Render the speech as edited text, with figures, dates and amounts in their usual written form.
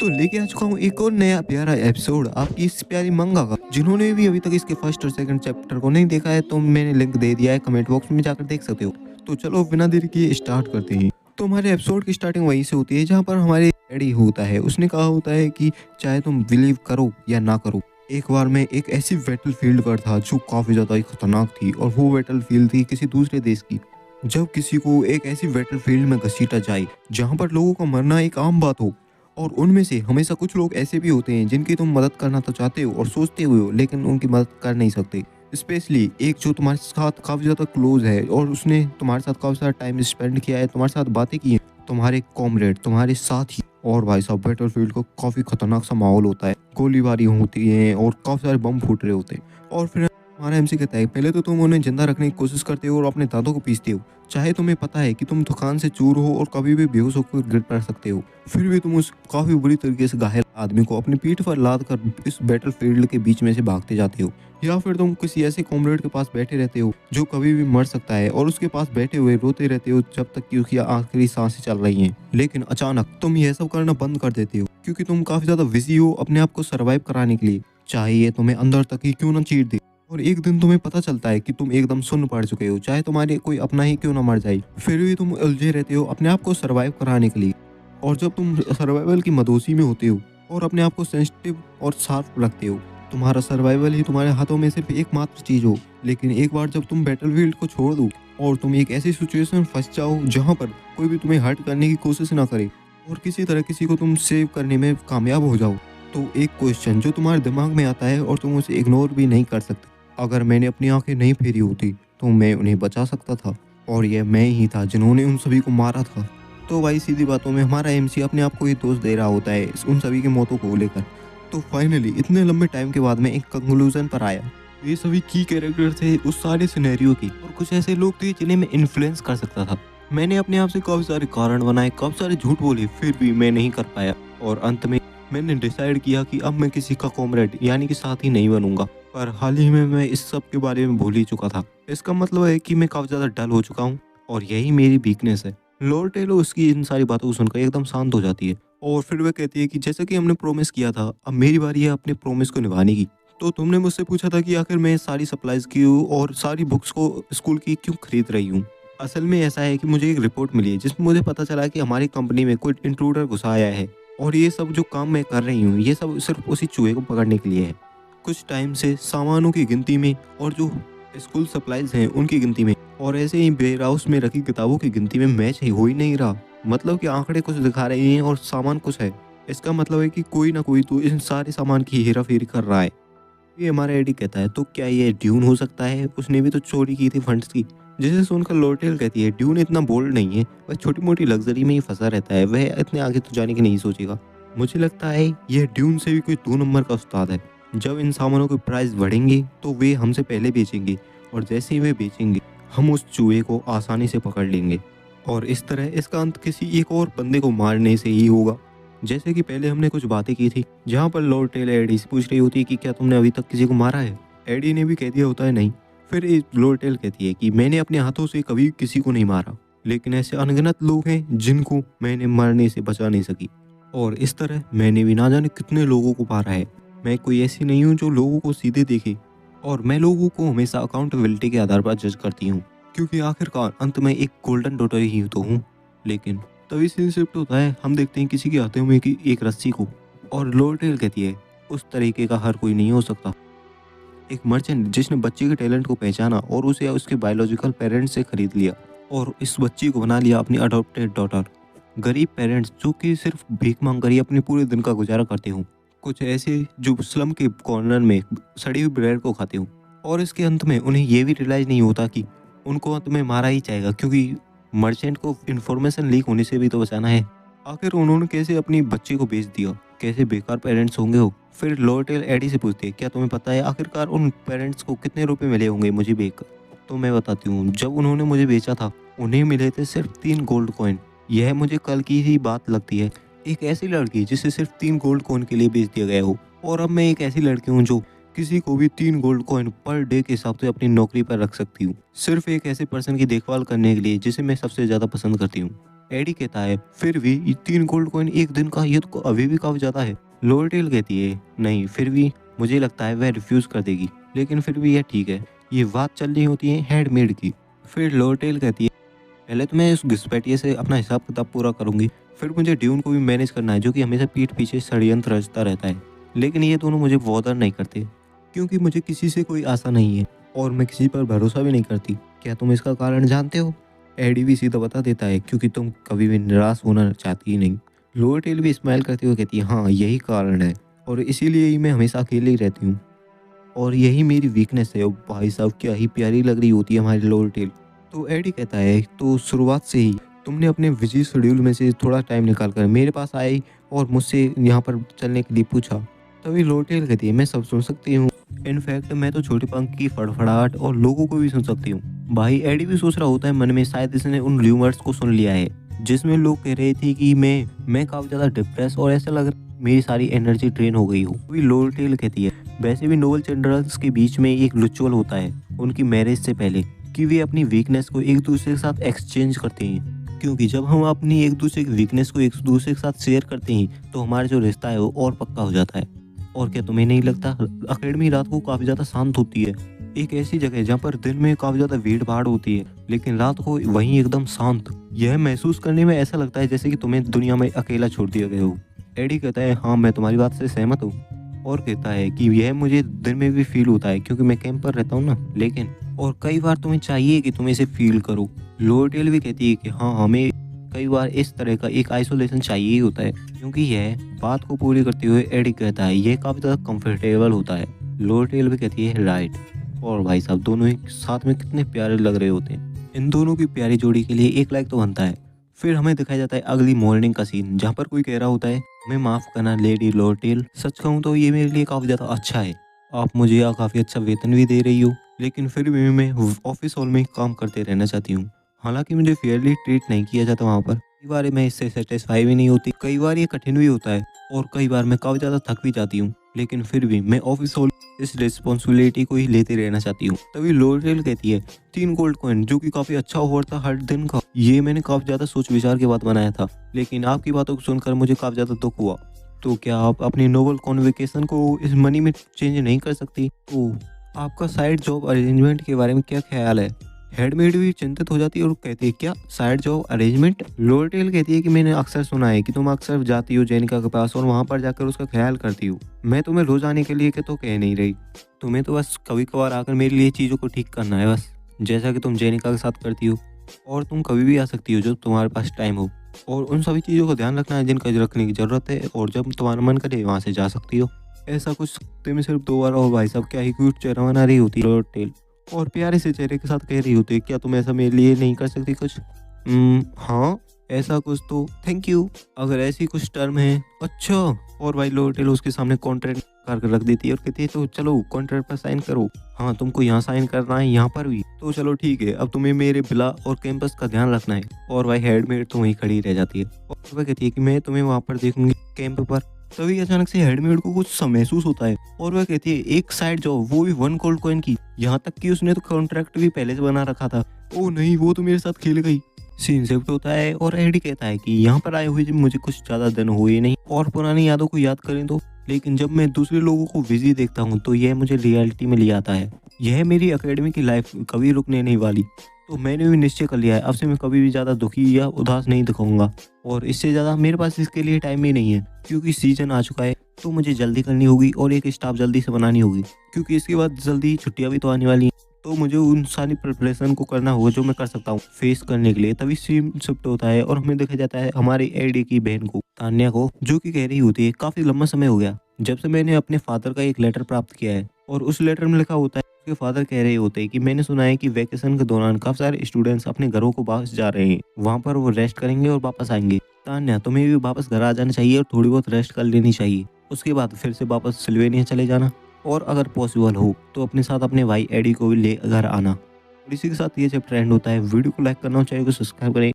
तो लेके आ चुका हूँ एक और नया प्यारा एपिसोड आपकी इस प्यारी मंगा का। जिन्होंने भी अभी तक इसके फर्स्ट और सेकंड चैप्टर को नहीं देखा है तो मैंने लिंक दे दिया है, कमेंट बॉक्स में जाकर देख सकते हो। तो चलो बिना देरी किए स्टार्ट करते हैं। तो हमारे एपिसोड की स्टार्टिंग वहीं से होती है जहाँ पर हमारे डैडी होता है, उसने कहा होता है कि चाहे तुम बिलीव करो या ना करो, एक बार मैं एक ऐसी बैटल फील्ड पर था जो काफी ज्यादा ही खतरनाक थी, और वो बैटल फील्ड थी किसी दूसरे देश की। जब किसी को एक ऐसी बैटल फील्ड में घसीटा जाए जहाँ पर लोगों का मरना एक आम बात हो, और उनमें से हमेशा कुछ लोग ऐसे भी होते हैं जिनकी तुम मदद करना तो चाहते हो और सोचते हुए हो, लेकिन उनकी मदद कर नहीं सकते। स्पेशली एक जो तुम्हारे साथ काफ़ी ज़्यादा क्लोज है और उसने तुम्हारे साथ काफ़ी सारा टाइम स्पेंड किया है, तुम्हारे साथ बातें की हैं, तुम्हारे कॉमरेड, तुम्हारे साथी। और भाई साहब बैटलफील्ड का काफ़ी खतरनाक सा माहौल होता है, गोलीबारी होती है और काफ़ी सारे बम फूट रहे होते हैं। और फिर हमारा एमसी कहता है पहले तो तुम उन्हें जिंदा रखने की कोशिश करते हो और अपने दांतों को पीसते हो, चाहे तुम्हें पता है कि तुम थकान से चूर हो और कभी भी बेहोश होकर गिर पड़ सकते हो, फिर भी तुम उस काफी बुरी तरीके से घायल आदमी को अपनी पीठ पर लाद कर इस बैटल फील्ड के बीच में से भागते जाते हो। या फिर तुम किसी ऐसे कॉमरेड के पास बैठे रहते हो जो कभी भी मर सकता है और उसके पास बैठे हुए रोते रहते हो जब तक कि उसकी आखिरी सांसें चल रही हैं। लेकिन अचानक तुम यह सब करना बंद कर देते हो क्योंकि तुम काफी ज्यादा बिजी हो अपने आप को सर्वाइव कराने के लिए, चाहे ये तुम्हें अंदर तक ही क्यों ना चीर दे। और एक दिन तुम्हें पता चलता है कि तुम एकदम सुन्न पड़ चुके हो, चाहे तुम्हारे कोई अपना ही क्यों ना मर जाए, फिर भी तुम उलझे रहते हो अपने आप को सर्वाइव कराने के लिए। और जब तुम सर्वाइवल की मदोसी में होते हो और अपने आप को सेंसिटिव और शार्प रखते हो, तुम्हारा सर्वाइवल ही तुम्हारे हाथों में सिर्फ एकमात्र चीज हो। लेकिन एक बार जब तुम बैटलफील्ड को छोड़ दो और तुम एक ऐसी सिचुएशन में फंस जाओ जहाँ पर कोई भी तुम्हें हर्ट करने की कोशिश ना करे और किसी तरह किसी को तुम सेव करने में कामयाब हो जाओ, तो एक क्वेश्चन जो तुम्हारे दिमाग में आता है और तुम उसे इग्नोर भी नहीं कर सकते, अगर मैंने अपनी आंखें नहीं फेरी होती तो मैं उन्हें बचा सकता था, और यह मैं ही था जिन्होंने उन सभी को मारा था। तो भाई सीधी बातों में हमारा एमसी अपने आप को ही दोष दे रहा होता है उन सभी की मौतों को लेकर। तो फाइनली इतने लंबे टाइम के बाद में एक कंक्लूजन पर आया। ये सभी की कैरेक्टर थे उस सारे सिनेरियो की, और कुछ ऐसे लोग थे जिन्हें मैं इन्फ्लुएंस कर सकता था। मैंने अपने आप से काफी सारे कारण बनाए, काफी सारे झूठ बोले, फिर भी मैं नहीं कर पाया। और अंत में मैंने डिसाइड किया कि अब मैं किसी का कॉमरेड यानी कि साथी नहीं बनूंगा। पर हाल ही में मैं इस सब के बारे में भूल ही चुका था। इसका मतलब है कि मैं काफी ज्यादा डल हो चुका हूँ और यही मेरी वीकनेस है। लॉर्ड टेलो उसकी इन सारी बातों को सुनकर एकदम शांत हो जाती है और फिर वह कहती है कि जैसा कि हमने प्रॉमिस किया था, अब मेरी बारी है अपने प्रॉमिस को निभाने की। तो तुमने मुझसे पूछा था कि आखिर मैं सारी सप्लाईज क्यों और सारी बुक्स को स्कूल की क्यों खरीद रही हूँ। असल में ऐसा है कि मुझे एक रिपोर्ट मिली है जिसमें मुझे पता चला कि हमारी कंपनी में कोई इंट्रूडर घुसा आया है, और ये सब जो काम मैं कर रही हूँ ये सब सिर्फ उसी चूहे को पकड़ने के लिए है। कुछ टाइम से सामानों की गिनती में और जो स्कूल सप्लाईज हैं उनकी गिनती में और ऐसे ही वेयर हाउस में रखी किताबों की गिनती में मैच हो ही नहीं रहा। मतलब कि आंकड़े कुछ दिखा रहे हैं और सामान कुछ है। इसका मतलब है कि कोई ना कोई तो इन सारे सामान की हेरा फेरी कर रहा है। ये हमारा एडी कहता है तो क्या ये ड्यून हो सकता है, उसने भी तो चोरी की थी फंड्स की। जिसे सुनकर लोटेल कहती है ड्यून इतना बोल्ड नहीं है, वह छोटी मोटी लग्जरी में ही फंसा रहता है, वह इतने आगे तो जाने की नहीं सोचेगा। मुझे लगता है यह ड्यून से भी कोई 2 नंबर का उस्ताद है। जब इन सामानों के प्राइस बढ़ेंगे तो वे हमसे पहले बेचेंगे, और जैसे ही वे बेचेंगे हम उस चूहे को आसानी से पकड़ लेंगे, और इस तरह इसका अंत किसी एक और बंदे को मारने से ही होगा। जैसे कि पहले हमने कुछ बातें की थी जहाँ पर लॉर्ड टेल एडी से पूछ रही होती है कि क्या तुमने अभी तक किसी को मारा है। एडी ने भी कह दिया होता है नहीं। फिर लॉर्ड टेल कहती है कि मैंने अपने हाथों से कभी किसी को नहीं मारा, लेकिन ऐसे अनगिनत लोग हैं जिनको मैंने मरने से बचा नहीं सकी, और इस तरह मैंने भी ना जाने कितने लोगों को मारा है। मैं कोई ऐसी नहीं हूँ जो लोगों को सीधे देखे, और मैं लोगों को हमेशा अकाउंटेबिलिटी के आधार पर जज करती हूँ, क्योंकि आखिरकार अंत में एक गोल्डन डॉटर ही तो हूँ। लेकिन तभी सीन शिफ्ट होता है, हम देखते हैं किसी के हाथों में की एक रस्सी को, और लॉर्ड टेल कहती है उस तरीके का हर कोई नहीं हो सकता। एक मर्चेंट जिसने बच्चे के टैलेंट को पहचाना और उसे उसके बायोलॉजिकल पेरेंट्स से खरीद लिया और इस बच्ची को बना लिया अपनी अडॉप्टेड डॉटर। गरीब पेरेंट्स जो कि सिर्फ भीख मांग कर ही अपने पूरे दिन का गुजारा करते हूँ, कुछ ऐसे जो स्लम के कॉर्नर में सड़ी हुई ब्रेड को खाते हूँ, और इसके अंत में उन्हें ये भी रियलाइज नहीं होता कि उनको अंत में मारा ही जाएगा, क्योंकि मर्चेंट को इन्फॉर्मेशन लीक होने से भी तो बचाना है। आखिर उन्होंने कैसे अपनी बच्चे को बेच दिया, कैसे बेकार पेरेंट्स होंगे वो। फिर लॉर्टेल एडी से पूछते क्या तुम्हें पता है आखिरकार उन पेरेंट्स को कितने रुपए मिले होंगे मुझे बेचकर। तो मैं बताती हूँ, जब उन्होंने मुझे बेचा था उन्हें मिले थे सिर्फ 3 गोल्ड कॉइन। यह मुझे कल की ही बात लगती है, एक ऐसी लड़की जिसे सिर्फ 3 गोल्ड कॉइन के लिए बेच दिया गया हो, और अब मैं एक ऐसी लड़की हूँ जो किसी को भी 3 गोल्ड कॉइन पर डे के हिसाब से अपनी नौकरी पर रख सकती हूँ, सिर्फ एक ऐसे पर्सन की देखभाल करने के लिए जिसे मैं सबसे ज्यादा पसंद करती हूँ। एडी कहता है फिर भी ये 3 गोल्ड कॉइन एक दिन का, ये तो अभी भी काफी ज्यादा है। लोरेटेल कहती है नहीं, फिर भी मुझे लगता है वह रिफ्यूज कर देगी, लेकिन फिर भी यह ठीक है। ये बात चल रही होती है हैंडमेड की। फिर लोरेटेल कहती है पहले तो मैं इस घुसपैठिए से अपना हिसाब किताब पूरा करूंगी, फिर मुझे ड्यून को भी मैनेज करना है जो कि हमेशा पीठ पीछे षड्यंत्र रचता रहता है। लेकिन ये दोनों मुझे बॉदर नहीं करते क्योंकि मुझे किसी से कोई आशा नहीं है और मैं किसी पर भरोसा भी नहीं करती। क्या तुम इसका कारण जानते हो? एडी भी सीधा बता देता है क्योंकि तुम कभी भी निराश होना चाहती ही नहीं। लोरेटेल भी स्माइल करते हुए कहती है हाँ यही कारण है और इसीलिए ही मैं हमेशा अकेले ही रहती हूँ और यही मेरी वीकनेस है। और भाई साहब क्या ही प्यारी लग रही होती है हमारी लोरेटेल। तो एडी कहता है तो शुरुआत से ही तुमने अपने बिजी शेड्यूल में से थोड़ा टाइम निकाल कर मेरे पास आई और मुझसे यहाँ पर चलने के लिए पूछा। तभी लोरेटेल कहती है मैं सब सुन सकती हूँ, इनफैक्ट मैं तो छोटे पंख की फड़फड़ाहट और लोगों को भी सुन सकती हूँ। भाई एडी भी सोच रहा होता है मन में शायद इसने उन र्यूमर्स को सुन लिया है जिसमें लोग कह रहे थे कि मैं काफी ज्यादा डिप्रेस और ऐसा लग रहा है मेरी सारी एनर्जी ड्रेन हो गई हो। अभी लोरेटेल कहती है वैसे भी नोबल चिल्ड्रंस के बीच में एक रिचुअल होता है उनकी मैरिज से पहले कि वे अपनी वीकनेस को एक दूसरे के साथ एक्सचेंज करते हैं, क्योंकि जब हम अपनी एक दूसरे की वीकनेस को एक दूसरे के साथ शेयर करते हैं तो हमारा जो रिश्ता है वो और पक्का हो जाता है। और क्या तुम्हें नहीं लगता अकेडमी रात को काफी ज्यादा शांत होती है, एक ऐसी जगह जहाँ पर दिन में काफी ज्यादा भीड़ भाड़ होती है लेकिन रात को वहीं एकदम शांत। यह महसूस करने में ऐसा लगता है जैसे कि तुम्हें दुनिया में अकेला छोड़ दिया गया हो। एडी कहता है हाँ मैं तुम्हारी बात से सहमत हूँ और कहता है कि यह मुझे दिन में भी फील होता है क्योंकि मैं कैंप पर रहता हूँ ना, लेकिन और कई बार तुम्हें चाहिए कि तुम इसे फील करो। लोरेटेल भी कहती है कि हाँ हमें कई बार इस तरह का एक आइसोलेशन चाहिए ही होता है क्योंकि यह बात को पूरी करते हुए एडी कहता है यह काफी ज्यादा कंफर्टेबल होता है। लोरेटेल भी कहती है राइट। और भाई साहब दोनों ही साथ में कितने प्यारे लग रहे होते हैं। इन दोनों की प्यारी जोड़ी के लिए एक लाइक तो बनता है। फिर हमें दिखाया जाता है अगली मॉर्निंग का सीन जहाँ पर कोई कह रहा होता है मैं माफ करना लेडी लोरेटेल, सच कहूँ तो ये मेरे लिए काफी ज्यादा अच्छा है, आप मुझे यहाँ काफी अच्छा वेतन भी दे रही हो, लेकिन फिर भी मैं ऑफिस हॉल में काम करते रहना चाहती हूँ। हालांकि मुझे फेयरली ट्रीट नहीं किया जाता वहाँ पर, कई बार मैं इससे सेटिस्फाई भी नहीं होती, कई बार ये कठिन भी होता है और कई बार मैं काफी ज्यादा थक भी जाती हूँ, लेकिन फिर भी मैं ऑफिस हॉल इस रिस्पॉन्सिबिलिटी को ही लेते रहना चाहती हूँ। तभी लोरेटेल कहती है 3 गोल्ड कॉइन जो कि काफी अच्छा ऑफर था हर दिन का, ये मैंने काफी ज्यादा सोच विचार के बाद बनाया था, लेकिन आपकी बातों को सुनकर मुझे काफी ज्यादा दुख हुआ। तो क्या आप अपनी नोबल कॉन्वोकेशन को इस मनी में चेंज नहीं कर सकती? तो आपका साइड जॉब अरेंजमेंट के बारे में क्या ख्याल है? हेडमेड भी चिंतित हो जाती है और कहती है क्या साइड जॉब अरेंजमेंट? लोरेटेल कहती है कि मैंने अक्सर सुना है कि तुम अक्सर जाती हो जेनिका के पास और वहां पर जाकर उसका ख्याल करती हो। मैं तुम्हें रोज आने के लिए तो कह नहीं रही, तुम्हें तो बस कभी कभार आकर मेरे लिए चीज़ों को ठीक करना है बस, जैसा कि तुम जेनिका के साथ करती हो। और तुम कभी भी आ सकती हो जब तुम्हारे पास टाइम हो, और उन सभी चीज़ों का ध्यान रखना है जिनका रखने की ज़रूरत है, और जब तुम्हारा मन करे वहाँ से जा सकती हो। ऐसा कुछ हफ्ते में सिर्फ 2 बार। और भाई साहब क्या ही क्यूट चेहरा बना रही होती है लोरेटेल और प्यारे से चेहरे के साथ कह रही होती है क्या तुम ऐसा मेरे लिए नहीं कर सकती कुछ? हाँ ऐसा कुछ तो थैंक यू, अगर ऐसी कुछ टर्म है। अच्छा। और भाई लोरेटेल उसके सामने कॉन्ट्रैक्ट कर रख देती है और कहती है तो चलो कॉन्ट्रैक्ट पर साइन करो। हाँ तुमको यहाँ साइन करना है, यहाँ पर भी, तो चलो ठीक है, अब तुम्हें मेरे बिला और कैंपस का ध्यान रखना है। और भाई हेडमेड तो वहीं खड़ी रह जाती है और वह कहती है कि मैं तुम्हें वहाँ पर देखूंगी कैंप पर। तभी अचानक से हेडमेड को कुछ सा महसूस होता है और वह कहती है एक साइड जॉब, वो भी 1 गोल्ड कॉइन की, यहाँ तक कि उसने तो कॉन्ट्रैक्ट भी पहले से बना रखा था। ओ नहीं, वो तो मेरे साथ खेल गई। सीन शिफ्ट होता है और एडी कहता है कि यहाँ पर आए हुए जब मुझे कुछ ज्यादा दिन हुए नहीं और पुरानी यादों को याद करें तो, लेकिन जब मैं दूसरे लोगों को बिजी देखता हूँ तो यह मुझे रियलिटी में ले आता है। यह मेरी एकेडमी की लाइफ कभी रुकने नहीं वाली, तो मैंने भी निश्चय कर लिया है अब से मैं कभी भी ज़्यादा दुखी या उदास नहीं दिखाऊंगा, और इससे ज़्यादा मेरे पास इसके लिए टाइम ही नहीं है क्योंकि सीजन आ चुका है, तो मुझे जल्दी करनी होगी और एक स्टाफ जल्दी से बनानी होगी क्योंकि इसके बाद जल्दी छुट्टियाँ भी तो आने वाली हैं, तो मुझे उन सारी प्रिपरेशन को करना होगा जो मैं कर सकता हूँ फेस करने के लिए। तभी सीन शिफ्ट होता है और हमें देखा जाता है हमारे एडी की बहन को, तान्या को, जो कि कह रही होती है काफ़ी लंबा समय हो गया जब से मैंने अपने फादर का एक लेटर प्राप्त किया है, और उस लेटर में लिखा होता है उसके फादर कह रहे होते हैं कि मैंने सुना है कि वैकेशन के दौरान काफी सारे स्टूडेंट्स अपने घरों को वापस जा रहे हैं, वहाँ पर वो रेस्ट करेंगे और वापस आएंगे। तान्या तुम्हें भी वापस घर आ जाना चाहिए और थोड़ी बहुत रेस्ट कर लेनी चाहिए, उसके बाद फिर से वापस सिल्वेनिया चले जाना, और अगर पॉसिबल हो तो अपने साथ अपने भाई एडी को भी ले घर आना। और इसी के साथ ये चैप्टर एंड होता है। वीडियो को लाइक करना चाहिए, सब्सक्राइब करें